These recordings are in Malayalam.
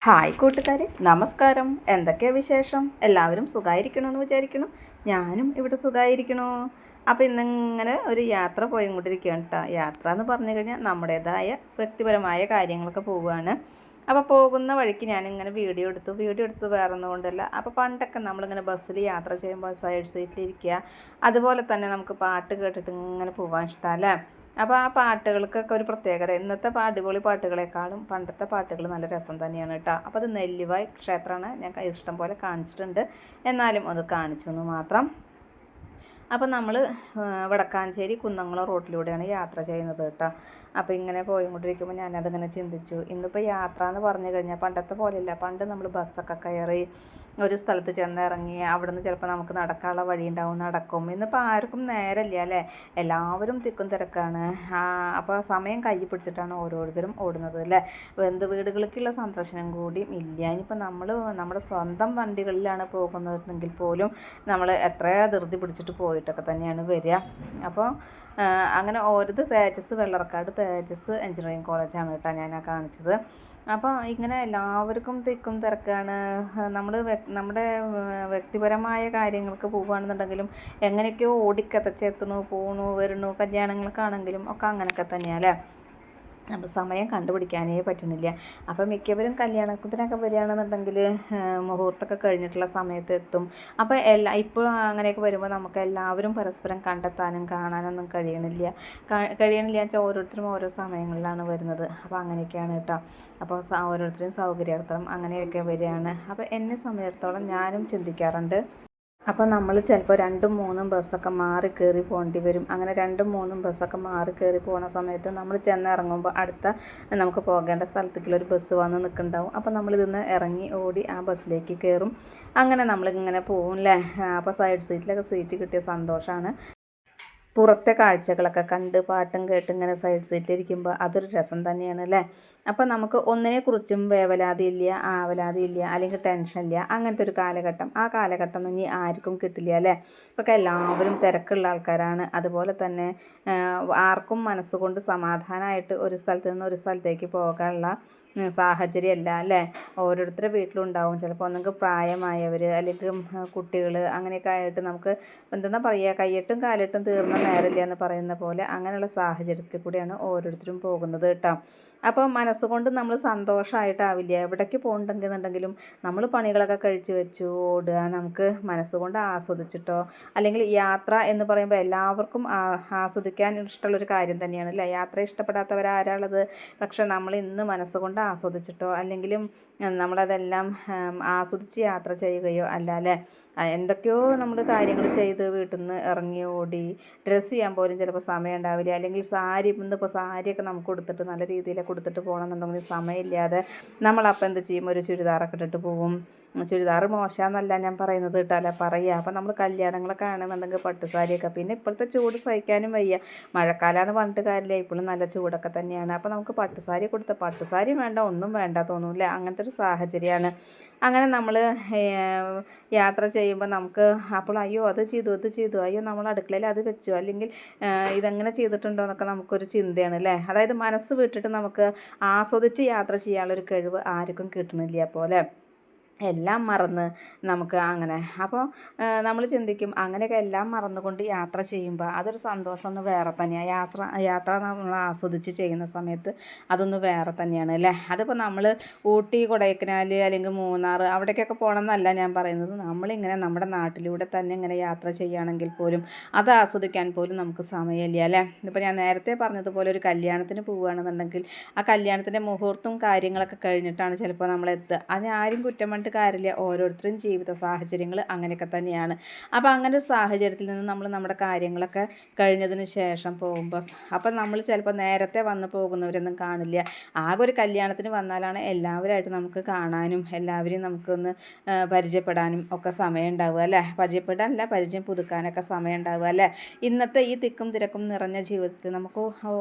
ഹായ് കൂട്ടുകാരെ, നമസ്കാരം. എന്തൊക്കെയാണ് വിശേഷം? എല്ലാവരും സുഖമായിരിക്കണമെന്ന് വിചാരിക്കണു. ഞാനും ഇവിടെ സുഖമായിരിക്കണു. അപ്പോൾ ഇന്നിങ്ങനെ ഒരു യാത്ര പോയിക്കൊണ്ടിരിക്കുകയാണ് കേട്ടോ. യാത്ര എന്ന് പറഞ്ഞു കഴിഞ്ഞാൽ നമ്മുടേതായ വ്യക്തിപരമായ കാര്യങ്ങളൊക്കെ പോവുകയാണ്. അപ്പോൾ പോകുന്ന വഴിക്ക് ഞാനിങ്ങനെ വീഡിയോ എടുത്തു വേറെ ഒന്നുകൊണ്ടല്ല. അപ്പോൾ പണ്ടൊക്കെ നമ്മളിങ്ങനെ ബസ്സിൽ യാത്ര ചെയ്യുമ്പോൾ സൈഡ് സീറ്റിലിരിക്കുക, അതുപോലെ തന്നെ നമുക്ക് പാട്ട് കേട്ടിട്ട് ഇങ്ങനെ പോകാൻ ഇഷ്ടമല്ലേ. അപ്പോൾ ആ പാട്ടുകൾക്കൊക്കെ ഒരു പ്രത്യേകത, ഇന്നത്തെ അടിപൊളി പാട്ടുകളെക്കാളും പണ്ടത്തെ പാട്ടുകൾ നല്ല രസം തന്നെയാണ് കേട്ടോ. അപ്പോൾ അത് നെല്ലിവായ് ക്ഷേത്രമാണ്, ഞാൻ ഇഷ്ടം പോലെ കാണിച്ചിട്ടുണ്ട്, എന്നാലും അത് കാണിച്ചു എന്ന് മാത്രം. അപ്പോൾ നമ്മൾ വടക്കാഞ്ചേരി കുന്നംകുളം റോട്ടിലൂടെയാണ് യാത്ര ചെയ്യുന്നത് കേട്ടോ. അപ്പോൾ ഇങ്ങനെ പോയിക്കൊണ്ടിരിക്കുമ്പോൾ ഞാനതിങ്ങനെ ചിന്തിച്ചു, ഇന്നിപ്പോൾ യാത്ര എന്ന് പറഞ്ഞു കഴിഞ്ഞാൽ പണ്ടത്തെ പോലെയല്ല. പണ്ട് നമ്മൾ ബസ്സൊക്കെ കയറി ഒരു സ്ഥലത്ത് ചെന്നിറങ്ങി അവിടെ നിന്ന് ചിലപ്പോൾ നമുക്ക് നടക്കാനുള്ള വഴി ഉണ്ടാവും, നടക്കും. ഇന്നിപ്പോൾ ആർക്കും നേരമില്ല അല്ലേ, എല്ലാവരും തിക്കും തിരക്കാണ്. അപ്പോൾ സമയം കൈ പിടിച്ചിട്ടാണ് ഓരോരുത്തരും ഓടുന്നത് അല്ലേ. വീടുകളിലേക്കുള്ള സന്ദർശനം കൂടി ഇല്ല. ഇനിയിപ്പോൾ നമ്മൾ നമ്മുടെ സ്വന്തം വണ്ടികളിലാണ് പോകുന്നതെങ്കിൽ പോലും നമ്മൾ എത്ര ധൃതി പിടിച്ചിട്ട് പോയിട്ടൊക്കെ തന്നെയാണ് വരിക. അപ്പോൾ അങ്ങനെ ഓരോ തേജസ് വെള്ളറക്കാട് തേജസ് എഞ്ചിനീയറിംഗ് കോളേജാണ് കേട്ടോ ഞാൻ കാണിച്ചത്. അപ്പോൾ ഇങ്ങനെ എല്ലാവർക്കും തിക്കും തിരക്കാണ്. നമ്മുടെ വ്യക്തിപരമായ കാര്യങ്ങൾക്ക് പോകുകയാണെന്നുണ്ടെങ്കിലും എങ്ങനെയൊക്കെയോ ഓടിക്കതച്ചെത്തണു പോണു വരണു, കല്യാണങ്ങൾക്കാണെങ്കിലും ഒക്കെ അങ്ങനെയൊക്കെ തന്നെയാണ് അല്ലേ. നമ്മൾ സമയം കണ്ടുപിടിക്കാനേ പറ്റുന്നില്ല. അപ്പോൾ മിക്കവരും കല്യാണത്തിനൊക്കെ വരികയാണെന്നുണ്ടെങ്കിൽ മുഹൂർത്തമൊക്കെ കഴിഞ്ഞിട്ടുള്ള സമയത്ത് എത്തും. അപ്പോൾ ഇപ്പോൾ അങ്ങനെയൊക്കെ വരുമ്പോൾ നമുക്ക് എല്ലാവരും പരസ്പരം കണ്ടെത്താനും കാണാനൊന്നും കഴിയണില്ല വെച്ചാൽ ഓരോരുത്തരും ഓരോ സമയങ്ങളിലാണ് വരുന്നത്. അപ്പോൾ അങ്ങനെയൊക്കെയാണ് കേട്ടോ. അപ്പോൾ ഓരോരുത്തരും സൗകര്യാർത്ഥം അങ്ങനെയൊക്കെ വരികയാണ്. അപ്പോൾ എന്നെ സംബന്ധിച്ചിടത്തോളം ഞാനും ചിന്തിക്കാറുണ്ട്. അപ്പോൾ നമ്മൾ ചിലപ്പോൾ 2-3 ബസ്സൊക്കെ മാറി കയറി പോകേണ്ടി വരും. അങ്ങനെ 2-3 ബസ്സൊക്കെ മാറി കയറി പോകുന്ന സമയത്ത് നമ്മൾ ചെന്നിറങ്ങുമ്പോൾ അടുത്ത നമുക്ക് പോകേണ്ട സ്ഥലത്തേക്കുള്ളൊരു ബസ് വന്ന് നിൽക്കുന്നുണ്ടാവും. അപ്പോൾ നമ്മളിതിന്ന് ഇറങ്ങി ഓടി ആ ബസ്സിലേക്ക് കയറും. അങ്ങനെ നമ്മളിങ്ങനെ പോകും അല്ലേ. അപ്പോൾ സൈഡ് സീറ്റിലൊക്കെ സീറ്റ് കിട്ടിയ സന്തോഷമാണ്. പുറത്തെ കാഴ്ചകളൊക്കെ കണ്ട് പാട്ടും കേട്ട് ഇങ്ങനെ സൈഡ് സീറ്റിലിരിക്കുമ്പോൾ അതൊരു രസം തന്നെയാണ് അല്ലേ. അപ്പോൾ നമുക്ക് ഒന്നിനെക്കുറിച്ചും വേവലാതിയില്ല, ആവലാതിയില്ല, അല്ലെങ്കിൽ ടെൻഷനില്ല. അങ്ങനത്തെ ഒരു കാലഘട്ടം, ആ കാലഘട്ടം ഇനി ആർക്കും കിട്ടില്ല അല്ലേ. ഇപ്പോൾ എല്ലാവരും തിരക്കുള്ള ആൾക്കാരാണ്. അതുപോലെ തന്നെ ആർക്കും മനസ്സുകൊണ്ട് സമാധാനമായിട്ട് ഒരു സ്ഥലത്ത് നിന്ന് ഒരു സ്ഥലത്തേക്ക് പോകാനുള്ള സാഹചര്യമല്ല അല്ലേ. ഓരോരുത്തരുടെ വീട്ടിലുണ്ടാവും ചിലപ്പോൾ ഒന്നെങ്കിൽ പ്രായമായവർ അല്ലെങ്കിൽ കുട്ടികൾ, അങ്ങനെയൊക്കെ ആയിട്ട് നമുക്ക് എന്തെന്നാ പറയുക, കയ്യെട്ടും കാലെട്ടും തീർന്ന നേരമില്ല എന്ന് പറയുന്ന പോലെ അങ്ങനെയുള്ള സാഹചര്യത്തിൽ കൂടിയാണ് ഓരോരുത്തരും പോകുന്നത് കേട്ടോ. അപ്പോൾ മനസ്സുകൊണ്ട് നമ്മൾ സന്തോഷമായിട്ടാവില്ല എവിടേക്ക് പോകണ്ടെന്നുണ്ടെങ്കിലും നമ്മൾ പണികളൊക്കെ കഴിച്ച് വെച്ചു ഓടുക. നമുക്ക് മനസ്സുകൊണ്ട് ആസ്വദിച്ചിട്ടോ, അല്ലെങ്കിൽ യാത്ര എന്ന് പറയുമ്പോൾ എല്ലാവർക്കും ആസ്വദിക്കാൻ ഇഷ്ടമുള്ളൊരു കാര്യം തന്നെയാണ് അല്ലേ. യാത്ര ഇഷ്ടപ്പെടാത്തവരാരാളുള്ളത്? പക്ഷെ നമ്മൾ ഇന്ന് മനസ്സുകൊണ്ട് ആസ്വദിച്ചിട്ടോ അല്ലെങ്കിലും നമ്മളതെല്ലാം ആസ്വദിച്ച് യാത്ര ചെയ്യുകയോ അല്ല അല്ലേ. എന്തൊക്കെയോ നമ്മൾ കാര്യങ്ങൾ ചെയ്ത് വീട്ടിൽ നിന്ന് ഇറങ്ങി ഓടി ഡ്രസ്സ് ചെയ്യാൻ പോലും ചിലപ്പോൾ സമയം ഉണ്ടാവില്ല. അല്ലെങ്കിൽ ഇന്നിപ്പോൾ സാരിയൊക്കെ നമുക്ക് കൊടുത്തിട്ട് നല്ല രീതിയിലൊക്കെ കൊടുത്തിട്ട് പോകണമെന്നുണ്ടെങ്കിൽ സമയമില്ലാതെ നമ്മളപ്പോൾ എന്ത് ചെയ്യും, ഒരു ചുരിദാറൊക്കെ ഇട്ടിട്ട് പോവും. ചുരിദാർ മോശമെന്നല്ല ഞാൻ പറയുന്നത് കേട്ടല്ല പറയുക. അപ്പോൾ നമ്മൾ കല്യാണങ്ങളൊക്കെ ആണെന്നുണ്ടെങ്കിൽ പട്ടുസാരിയൊക്കെ, പിന്നെ ഇപ്പോഴത്തെ ചൂട് സഹിക്കാനും വയ്യ, മഴക്കാലമാണെന്ന് പറഞ്ഞിട്ട് കാര്യമില്ല, ഇപ്പോഴും നല്ല ചൂടൊക്കെ തന്നെയാണ്. അപ്പോൾ നമുക്ക് പട്ടുസാരി കൊടുത്ത പട്ടുസാരി വേണ്ട, ഒന്നും വേണ്ട തോന്നൂല്ലേ, അങ്ങനത്തെ ഒരു സാഹചര്യമാണ്. അങ്ങനെ നമ്മൾ യാത്ര ചെയ്യുമ്പോൾ നമുക്ക് അപ്പോൾ അയ്യോ അത് ചെയ്തു അയ്യോ നമ്മൾ അടുക്കളയിൽ അത് വെച്ചു, അല്ലെങ്കിൽ ഇതെങ്ങനെ ചെയ്തിട്ടുണ്ടോ എന്നൊക്കെ നമുക്കൊരു ചിന്തയാണ് അല്ലേ. അതായത് മനസ്സ് വിട്ടിട്ട് നമുക്ക് ആസ്വദിച്ച് യാത്ര ചെയ്യാനുള്ളൊരു കഴിവ് ആർക്കും കിട്ടണില്ല. പോലെ എല്ലാം മറന്ന് നമുക്ക് അങ്ങനെ അപ്പോൾ നമ്മൾ ചിന്തിക്കും, അങ്ങനെയൊക്കെ എല്ലാം മറന്നുകൊണ്ട് യാത്ര ചെയ്യുമ്പോൾ അതൊരു സന്തോഷമൊന്ന് വേറെ തന്നെയാണ്. യാത്ര നമ്മൾ ആസ്വദിച്ച് ചെയ്യുന്ന സമയത്ത് അതൊന്ന് വേറെ തന്നെയാണ് അല്ലേ. അതിപ്പോൾ നമ്മൾ ഊട്ടി, കൊടൈക്കനാൽ അല്ലെങ്കിൽ മൂന്നാർ അവിടേക്കൊക്കെ പോകണം എന്നല്ല ഞാൻ പറയുന്നത്. നമ്മളിങ്ങനെ നമ്മുടെ നാട്ടിലൂടെ തന്നെ ഇങ്ങനെ യാത്ര ചെയ്യുകയാണെങ്കിൽ പോലും അത് ആസ്വദിക്കാൻ പോലും നമുക്ക് സമയമില്ല അല്ലേ. ഇപ്പോൾ ഞാൻ നേരത്തെ പറഞ്ഞതുപോലെ ഒരു കല്യാണത്തിന് പോവുകയാണെന്നുണ്ടെങ്കിൽ ആ കല്യാണത്തിൻ്റെ മുഹൂർത്തം കാര്യങ്ങളൊക്കെ കഴിഞ്ഞിട്ടാണ് ചിലപ്പോൾ നമ്മൾ എത്തുക. അതിന് ആരും കുറ്റം കാര്യമില്ല, ഓരോരുത്തരും ജീവിത സാഹചര്യങ്ങൾ അങ്ങനെയൊക്കെ തന്നെയാണ്. അപ്പോൾ അങ്ങനെ ഒരു സാഹചര്യത്തിൽ നിന്ന് നമ്മൾ നമ്മുടെ കാര്യങ്ങളൊക്കെ കഴിഞ്ഞതിന് ശേഷം പോകുമ്പോൾ അപ്പം നമ്മൾ ചിലപ്പോൾ നേരത്തെ വന്ന് പോകുന്നവരൊന്നും കാണില്ല. ആകെ ഒരു കല്യാണത്തിന് വന്നാലാണ് എല്ലാവരുമായിട്ട് നമുക്ക് കാണാനും എല്ലാവരെയും നമുക്കൊന്ന് പരിചയപ്പെടാനും ഒക്കെ സമയം ഉണ്ടാവുക അല്ലേ. പരിചയം പുതുക്കാനൊക്കെ സമയം ഉണ്ടാവുക അല്ലേ. ഇന്നത്തെ ഈ തിക്കും തിരക്കും നിറഞ്ഞ ജീവിതത്തിൽ നമുക്ക്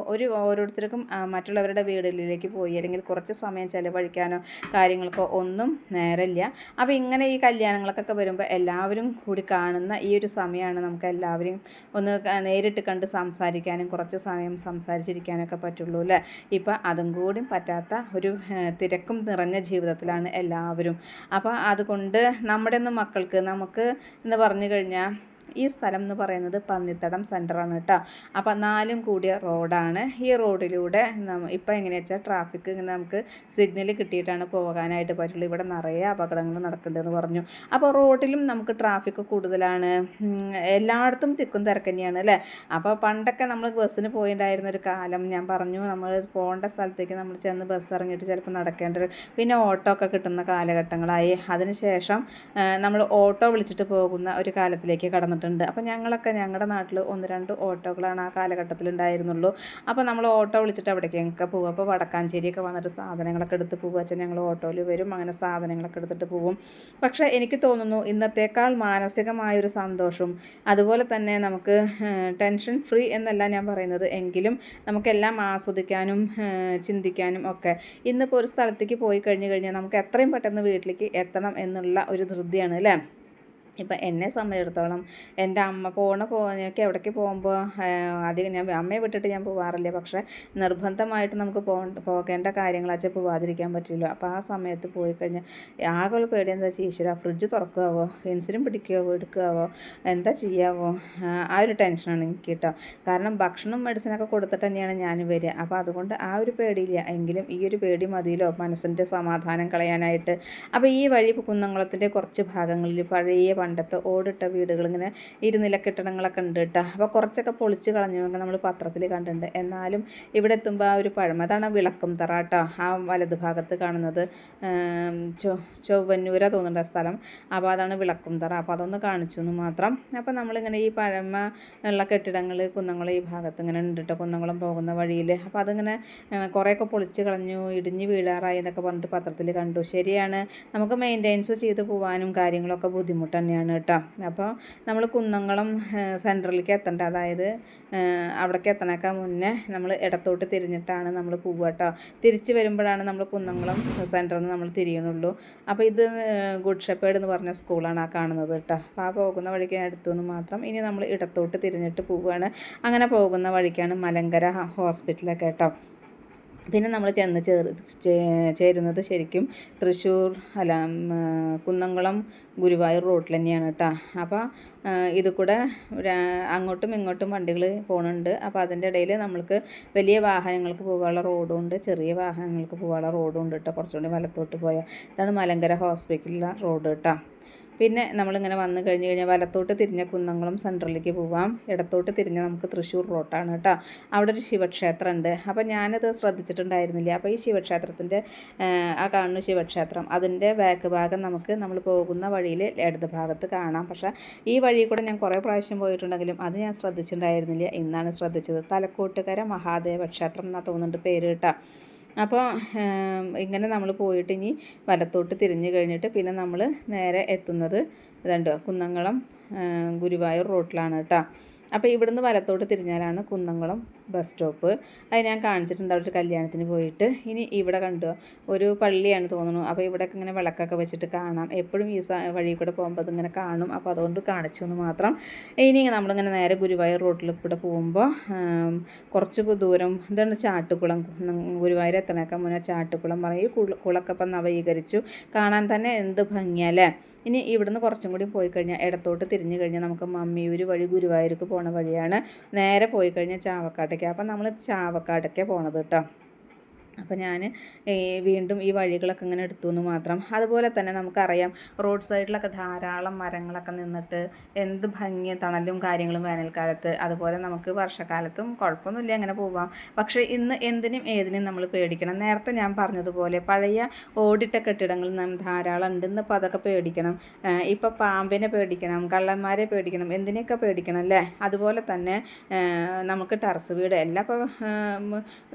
ഓരോരുത്തർക്കും മറ്റുള്ളവരുടെ വീടുകളിലേക്ക് പോയി അല്ലെങ്കിൽ കുറച്ച് സമയം ചിലവഴിക്കാനോ കാര്യങ്ങൾക്കോ ഒന്നും നേരമില്ല കിട്ടാറില്ല. അപ്പോൾ ഇങ്ങനെ ഈ കല്യാണങ്ങൾക്കൊക്കെ വരുമ്പോൾ എല്ലാവരും കൂടി കാണുന്ന ഈ ഒരു സമയമാണ് നമുക്ക് എല്ലാവരും ഒന്ന് നേരിട്ട് കണ്ട് സംസാരിക്കാനും കുറച്ച് സമയം സംസാരിച്ചിരിക്കാനൊക്കെ പറ്റുള്ളൂ അല്ലേ. ഇപ്പം അതും കൂടി പറ്റാത്ത ഒരു തിരക്കും നിറഞ്ഞ ജീവിതത്തിലാണ് എല്ലാവരും. അപ്പോൾ അതുകൊണ്ട് നമ്മുടെ ഒന്നും മക്കൾക്ക് നമുക്ക് എന്ന് പറഞ്ഞു കഴിഞ്ഞാൽ ഈ സ്ഥലം എന്ന് പറയുന്നത് പന്നിത്തടം സെൻറ്ററാണ് കേട്ടോ. അപ്പോൾ 4 കൂടിയ റോഡാണ്. ഈ റോഡിലൂടെ ഇപ്പം എങ്ങനെയാ വെച്ചാൽ ട്രാഫിക് ഇങ്ങനെ നമുക്ക് സിഗ്നൽ കിട്ടിയിട്ടാണ് പോകാനായിട്ട് പറ്റുള്ളൂ. ഇവിടെ നിറയെ അപകടങ്ങൾ നടക്കുന്നുണ്ടെന്ന് പറഞ്ഞു. അപ്പോൾ റോഡിലും നമുക്ക് ട്രാഫിക് കൂടുതലാണ്. എല്ലായിടത്തും തിക്കും തിരക്ക് തന്നെയാണ് അല്ലേ. അപ്പോൾ പണ്ടൊക്കെ നമ്മൾ ബസ്സിന് പോയിട്ടുണ്ടായിരുന്ന ഒരു കാലം ഞാൻ പറഞ്ഞു, നമ്മൾ പോകേണ്ട സ്ഥലത്തേക്ക് നമ്മൾ ചെന്ന് ബസ് ഇറങ്ങിയിട്ട് ചിലപ്പോൾ നടക്കേണ്ട പിന്നെ ഓട്ടോ ഒക്കെ കിട്ടുന്ന കാലഘട്ടങ്ങളായി. അതിനുശേഷം നമ്മൾ ഓട്ടോ വിളിച്ചിട്ട് പോകുന്ന ഒരു കാലത്തിലേക്ക് കടന്നിട്ടുണ്ട്. അപ്പോൾ ഞങ്ങളൊക്കെ ഞങ്ങളുടെ നാട്ടിൽ 1-2 ഓട്ടോകളാണ് ആ കാലഘട്ടത്തിൽ ഉണ്ടായിരുന്നുള്ളൂ. അപ്പോൾ നമ്മൾ ഓട്ടോ വിളിച്ചിട്ട് അവിടേക്കൊക്കെ പോകും. അപ്പോൾ വടക്കാഞ്ചേരിയൊക്കെ വന്നിട്ട് സാധനങ്ങളൊക്കെ എടുത്ത് പോകുക വെച്ചാൽ ഞങ്ങൾ ഓട്ടോയിൽ വരും, അങ്ങനെ സാധനങ്ങളൊക്കെ എടുത്തിട്ട് പോകും. പക്ഷേ എനിക്ക് തോന്നുന്നു ഇന്നത്തേക്കാൾ മാനസികമായൊരു സന്തോഷവും അതുപോലെ തന്നെ നമുക്ക് ടെൻഷൻ ഫ്രീ എന്നല്ല ഞാൻ പറയുന്നത്, എങ്കിലും നമുക്കെല്ലാം ആസ്വദിക്കാനും ചിന്തിക്കാനും ഒക്കെ ഇന്നിപ്പോൾ ഒരു സ്ഥലത്തേക്ക് പോയി കഴിഞ്ഞാൽ നമുക്ക് എത്രയും പെട്ടെന്ന് വീട്ടിലേക്ക് എത്തണം എന്നുള്ള ഒരു ധൃതിയാണ് അല്ലേ. ഇപ്പം എന്നെ സംബന്ധിച്ചിടത്തോളം എൻ്റെ അമ്മ ഞങ്ങൾക്ക് എവിടേക്ക് പോകുമ്പോൾ അധികം ഞാൻ അമ്മയെ വിട്ടിട്ട് ഞാൻ പോകാറില്ല. പക്ഷേ നിർബന്ധമായിട്ട് നമുക്ക് പോകേണ്ട കാര്യങ്ങളാച്ചാൽ പോകാതിരിക്കാൻ പറ്റില്ല. അപ്പോൾ ആ സമയത്ത് പോയി കഴിഞ്ഞാൽ ആകെ പേടി എന്താ വെച്ചാൽ ഈശ്വര ഫ്രിഡ്ജ് തുറക്കാവോ, ഇൻസുലിൻ പിടിക്കാവോ എടുക്കാവോ എന്താ ചെയ്യാവോ, ആ ഒരു ടെൻഷനാണ് എനിക്ക് കേട്ടോ. കാരണം ഭക്ഷണം മെഡിസിനൊക്കെ കൊടുത്തിട്ട് തന്നെയാണ് ഞാൻ വരിക. അപ്പോൾ അതുകൊണ്ട് ആ ഒരു പേടിയില്ല. എങ്കിലും ഈ ഒരു പേടി മതിയല്ലോ മനസ്സിൻ്റെ സമാധാനം കളയാനായിട്ട്. അപ്പോൾ ഈ വഴി കുന്നംകുളത്തിൻ്റെ കുറച്ച് ഭാഗങ്ങളിൽ പഴയ പണ്ടത്തെ ഓടിട്ട വീടുകൾ ഇങ്ങനെ ഇരുനില കെട്ടിടങ്ങളൊക്കെ ഉണ്ട് കേട്ടോ. അപ്പോൾ കുറച്ചൊക്കെ പൊളിച്ച് കളഞ്ഞു നമ്മൾ പത്രത്തിൽ കണ്ടിട്ടുണ്ട്. എന്നാലും ഇവിടെ എത്തുമ്പോൾ ആ ഒരു പഴമ, അതാണ് വിളക്കും തറ കേട്ടോ. ആ വലത് ഭാഗത്ത് കാണുന്നത് ചൊവ്വന്നൂര തോന്നുന്നുണ്ട് സ്ഥലം. അപ്പോൾ അതാണ് വിളക്കും തറ. അപ്പോൾ അതൊന്ന് കാണിച്ചു എന്ന് മാത്രം. അപ്പോൾ നമ്മളിങ്ങനെ ഈ പഴമ ഉള്ള കെട്ടിടങ്ങൾ കുന്നംകുളം ഈ ഭാഗത്ത് ഇങ്ങനെ ഉണ്ട് കേട്ടോ, കുന്നംകുളം പോകുന്ന വഴിയിൽ. അപ്പോൾ അതിങ്ങനെ കുറേയൊക്കെ പൊളിച്ച് കളഞ്ഞു, ഇടിഞ്ഞ് വീഴാറായി എന്നൊക്കെ പറഞ്ഞിട്ട് പത്രത്തിൽ കണ്ടു. ശരിയാണ്, നമുക്ക് മെയിൻ്റെനൻസ് ചെയ്ത് പോകാനും കാര്യങ്ങളൊക്കെ ബുദ്ധിമുട്ട് തന്നെയാണ് കേട്ടോ. അപ്പോൾ നമ്മൾ കുന്നംകുളം സെൻറ്ററിലേക്ക് എത്തേണ്ട, അതായത് അവിടേക്ക് എത്തണേക്കാൾ മുന്നേ നമ്മൾ ഇടത്തോട്ട് തിരിഞ്ഞിട്ടാണ് നമ്മൾ പോവുക കേട്ടോ. തിരിച്ച് വരുമ്പോഴാണ് നമ്മൾ കുന്നംകുളം സെൻറ്ററിൽ നിന്ന് നമ്മൾ തിരിയണുള്ളൂ. അപ്പോൾ ഇത് ഗുഡ് ഷെപ്പേർഡ് എന്ന് പറഞ്ഞ സ്കൂളാണ് ആ കാണുന്നത് കേട്ടോ. അപ്പോൾ ആ പോകുന്ന വഴിക്ക് അടുത്തുനിന്ന് മാത്രം. ഇനി നമ്മൾ ഇടത്തോട്ട് തിരിഞ്ഞിട്ട് പോവുകയാണ്. അങ്ങനെ പോകുന്ന വഴിക്കാണ് മലങ്കര ഹോസ്പിറ്റലൊക്കെ കേട്ടോ. പിന്നെ നമ്മൾ ചെന്ന് ചേരുന്നത് ശരിക്കും തൃശ്ശൂർ അല്ല കുന്നംകുളം ഗുരുവായൂർ റോഡിൽ തന്നെയാണ് കേട്ടോ. അപ്പോൾ ഇത് കൂടെ അങ്ങോട്ടും ഇങ്ങോട്ടും വണ്ടികൾ പോകുന്നുണ്ട്. അപ്പോൾ അതിൻ്റെ ഇടയിൽ നമ്മൾക്ക് വലിയ വാഹനങ്ങൾക്ക് പോകാനുള്ള റോഡും ഉണ്ട്, ചെറിയ വാഹനങ്ങൾക്ക് പോകാനുള്ള റോഡും ഉണ്ട് കേട്ടോ. കുറച്ചുകൂടി വലത്തോട്ട് പോയാൽ ഇതാണ് മലങ്കര ഹോസ്പിറ്റലിലെ റോഡ് കേട്ടോ. പിന്നെ നമ്മളിങ്ങനെ വന്നു കഴിഞ്ഞാൽ വലത്തോട്ട് തിരിഞ്ഞ കുന്നംകുളം സെൻറ്ററിലേക്ക് പോകാം, ഇടത്തോട്ട് തിരിഞ്ഞ നമുക്ക് തൃശ്ശൂർ റോട്ടാണ് കേട്ടോ. അവിടെ ഒരു ശിവക്ഷേത്രം ഉണ്ട്. അപ്പോൾ ഞാനത് ശ്രദ്ധിച്ചിട്ടുണ്ടായിരുന്നില്ല. അപ്പോൾ ഈ ശിവക്ഷേത്രത്തിൻ്റെ ആ കാണുന്ന ശിവക്ഷേത്രം അതിൻ്റെ ബാക്ക് ഭാഗം നമ്മൾ പോകുന്ന വഴിയിൽ ഇടത് ഭാഗത്ത് കാണാം. പക്ഷേ ഈ വഴി കൂടെ ഞാൻ കുറേ പ്രാവശ്യം പോയിട്ടുണ്ടെങ്കിലും അത് ഞാൻ ശ്രദ്ധിച്ചിട്ടുണ്ടായിരുന്നില്ല. ഇന്നാണ് ശ്രദ്ധിച്ചത്. തലക്കോട്ടുകര മഹാദേവ ക്ഷേത്രം എന്നാണ് തോന്നുന്നുണ്ട് പേര് കേട്ടോ. അപ്പോൾ ഇങ്ങനെ നമ്മൾ പോയിട്ട് ഇനി വലത്തോട്ട് തിരിഞ്ഞ് കഴിഞ്ഞിട്ട് പിന്നെ നമ്മൾ നേരെ എത്തുന്നത് ഇതുണ്ടോ കുന്നംകുളം ഗുരുവായൂർ റോട്ടിലാണ് കേട്ടോ. അപ്പോൾ ഇവിടുന്ന് വലത്തോട്ട് തിരിഞ്ഞാലാണ് കുന്നംകുളം ബസ് സ്റ്റോപ്പ്. അത് ഞാൻ കാണിച്ചിട്ടുണ്ട് അവിടെ ഒരു കല്യാണത്തിന് പോയിട്ട്. ഇനി ഇവിടെ കണ്ടോ ഒരു പള്ളിയാണ് തോന്നുന്നു. അപ്പോൾ ഇവിടെയൊക്കെ ഇങ്ങനെ വിളക്കൊക്കെ വെച്ചിട്ട് കാണാം. എപ്പോഴും ഈ വഴി കൂടെ പോകുമ്പോൾ അതിങ്ങനെ കാണും. അപ്പോൾ അതുകൊണ്ട് കാണിച്ചു എന്ന് മാത്രം. ഇനി നമ്മളിങ്ങനെ നേരെ ഗുരുവായൂർ റോഡിൽ കൂടെ പോകുമ്പോൾ കുറച്ച് ദൂരം ഇതാണ് ചാട്ടുകുളം. ഗുരുവായൂർ എത്തണേക്കാൻ മുന്നേ ചാട്ടുകുളം പറയും. ഈ കുളമൊക്കെ ഇപ്പം നവീകരിച്ചു, കാണാൻ തന്നെ എന്ത് ഭംഗിയല്ലേ. ഇനി ഇവിടുന്ന് കുറച്ചും കൂടി പോയി കഴിഞ്ഞാൽ ഇടത്തോട്ട് തിരിഞ്ഞ് കഴിഞ്ഞാൽ നമുക്ക് മമ്മിയൂർ വഴി ഗുരുവായൂർക്ക് പോണ വഴിയാണ്. നേരെ പോയി കഴിഞ്ഞാൽ ചാവക്കാട്ടേക്ക്. അപ്പം നമ്മൾ ചാവക്കാട്ടേക്കാണ് പോണത് കേട്ടോ. അപ്പോൾ ഞാൻ വീണ്ടും ഈ വഴികളൊക്കെ ഇങ്ങനെ എടുത്തു എന്ന് മാത്രം. അതുപോലെ തന്നെ നമുക്കറിയാം റോഡ് സൈഡിലൊക്കെ ധാരാളം മരങ്ങളൊക്കെ നിന്നിട്ട് എന്ത് ഭംഗി തണലും കാര്യങ്ങളും വേനൽക്കാലത്ത്. അതുപോലെ നമുക്ക് വർഷക്കാലത്തും കുഴപ്പമൊന്നുമില്ല, അങ്ങനെ പോവാം. പക്ഷേ ഇന്ന് എന്തിനും ഏതിനും നമ്മൾ പേടിക്കണം. നേരത്തെ ഞാൻ പറഞ്ഞതുപോലെ പഴയ ഓടിട്ട കെട്ടിടങ്ങൾ ധാരാളം ഉണ്ട്. ഇന്നിപ്പോൾ അതൊക്കെ പേടിക്കണം. ഇപ്പോൾ പാമ്പിനെ പേടിക്കണം, കള്ളന്മാരെ പേടിക്കണം, എന്തിനെയൊക്കെ പേടിക്കണം അല്ലേ. അതുപോലെ തന്നെ നമുക്ക് ടെറസ് വീട് എല്ലാം ഇപ്പോൾ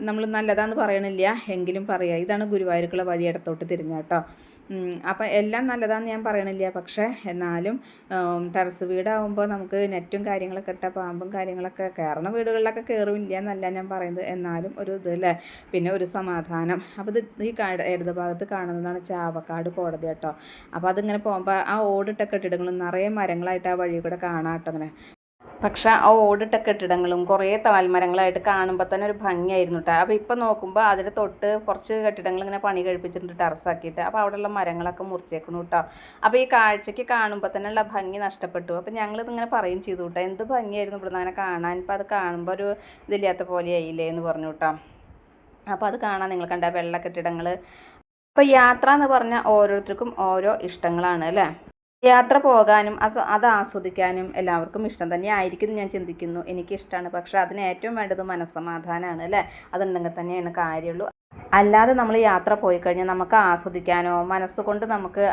നമ്മൾ നല്ലതാണെന്ന് പറയണില്ല. എങ്കിലും പറയുക ഇതാണ് ഗുരുവായൂർക്കുള്ള വഴി, ഇടത്തോട്ട് തിരിഞ്ഞാട്ടോ. അപ്പം എല്ലാം നല്ലതാണെന്ന് ഞാൻ പറയണില്ല, പക്ഷേ എന്നാലും ടെറസ് വീടാകുമ്പോൾ നമുക്ക് നെറ്റും കാര്യങ്ങളൊക്കെ ഇട്ട പാമ്പും കാര്യങ്ങളൊക്കെ കയറണ വീടുകളിലൊക്കെ കയറില്ല എന്നല്ല ഞാൻ പറയുന്നത്, എന്നാലും ഒരു ഇതല്ലേ, പിന്നെ ഒരു സമാധാനം. അപ്പോൾ ഈ ഇടത് ഭാഗത്ത് കാണുന്നതാണ് ചാവക്കാട് കോടതി കേട്ടോ. അപ്പോൾ അതിങ്ങനെ പോകുമ്പോൾ ആ ഓടിട്ട കെട്ടിടങ്ങളും നിറയെ മരങ്ങളായിട്ട് ആ വഴി കൂടെ കാണാം കേട്ടോ അങ്ങനെ. പക്ഷെ ആ ഓടിട്ട കെട്ടിടങ്ങളും കുറേ താൽമരങ്ങളായിട്ട് കാണുമ്പോൾ തന്നെ ഒരു ഭംഗിയായിരുന്നു കേട്ടോ. അപ്പോൾ ഇപ്പം നോക്കുമ്പോൾ അതിന് തൊട്ട് കുറച്ച് കെട്ടിടങ്ങൾ ഇങ്ങനെ പണി കഴിപ്പിച്ചിട്ടുണ്ട് ടെറസാക്കിയിട്ട്. അപ്പോൾ അവിടെയുള്ള മരങ്ങളൊക്കെ മുറിച്ചേക്കണു കേട്ടോ. അപ്പോൾ ഈ കാഴ്ചയ്ക്ക് കാണുമ്പോൾ തന്നെ ഉള്ള ഭംഗി നഷ്ടപ്പെട്ടു. അപ്പോൾ ഞങ്ങളിതിങ്ങനെ പറയും ചെയ്തു കേട്ടോ, എന്ത് ഭംഗിയായിരുന്നു ഇവിടെ നിന്ന് അങ്ങനെ കാണാൻ, ഇപ്പോൾ അത് കാണുമ്പോൾ ഒരു ഇതില്ലാത്ത പോലെ ആയില്ലേ എന്ന് പറഞ്ഞു കേട്ടോ. അപ്പോൾ അത് കാണാൻ നിങ്ങൾ കണ്ട വെള്ള കെട്ടിടങ്ങൾ. അപ്പോൾ യാത്ര എന്ന് പറഞ്ഞാൽ ഓരോരുത്തർക്കും ഓരോ ഇഷ്ടങ്ങളാണ് അല്ലേ. യാത്ര പോകാനും അത് ആസ്വദിക്കാനും എല്ലാവർക്കും ഇഷ്ടം തന്നെ ആയിരിക്കും ഞാൻ ചിന്തിക്കുന്നു. എനിക്കിഷ്ടമാണ്, പക്ഷേ അതിന് ഏറ്റവും വേണ്ടത് മനസ്സമാധാനമാണ് അല്ലേ. അതുണ്ടെങ്കിൽ തന്നെയാണ് കാര്യമുള്ളൂ. അല്ലാതെ നമ്മൾ യാത്ര പോയി കഴിഞ്ഞാൽ നമുക്ക് ആസ്വദിക്കാനോ മനസ്സുകൊണ്ട് നമുക്ക്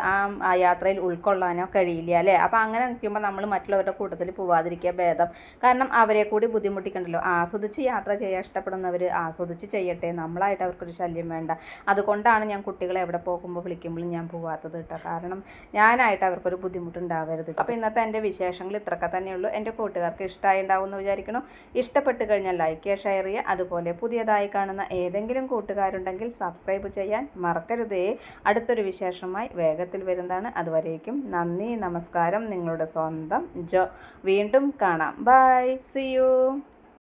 ആ യാത്രയിൽ ഉൾക്കൊള്ളാനോ കഴിയില്ല അല്ലേ. അപ്പോൾ അങ്ങനെ നിൽക്കുമ്പോൾ നമ്മൾ മറ്റുള്ളവരുടെ കൂട്ടത്തിൽ പോവാതിരിക്കുക ഭേദം. കാരണം അവരെ കൂടി ബുദ്ധിമുട്ടിക്കണ്ടല്ലോ. ആസ്വദിച്ച് യാത്ര ചെയ്യാൻ ഇഷ്ടപ്പെടുന്നവർ ആസ്വദിച്ച് ചെയ്യട്ടെ, നമ്മളായിട്ട് അവർക്കൊരു ശല്യം വേണ്ട. അതുകൊണ്ടാണ് ഞാൻ കുട്ടികളെ എവിടെ പോകുമ്പോൾ വിളിക്കുമ്പോഴും ഞാൻ പോവാത്തത് കേട്ടോ. കാരണം ഞാനായിട്ട് അവർക്കൊരു ബുദ്ധിമുട്ടുണ്ടാവരുത്. അപ്പോൾ ഇന്നത്തെ എൻ്റെ വിശേഷങ്ങൾ ഇത്രയൊക്കെ തന്നെയുള്ളൂ. എൻ്റെ കൂട്ടുകാർക്ക് ഇഷ്ടമായി ഉണ്ടാവും എന്ന് വിചാരിക്കണം. ഇഷ്ടപ്പെട്ട് കഴിഞ്ഞാൽ ലൈക്ക് ചെയ്യുക, ഷെയർ ചെയ്യുക. അതുപോലെ പുതിയതായി കാണുന്ന ഏതെങ്കിലും കൂട്ടുകാരുണ്ടെങ്കിൽ സബ്സ്ക്രൈബ് ചെയ്യാൻ മറക്കരുതേ. അടുത്തൊരു വിശേഷമായി വേഗത്തിൽ വരുന്നതാണ്. അതുവരേക്കും നന്ദി, നമസ്കാരം. നിങ്ങളുടെ സ്വന്തം ജോ. വീണ്ടും കാണാം. Bye, see U.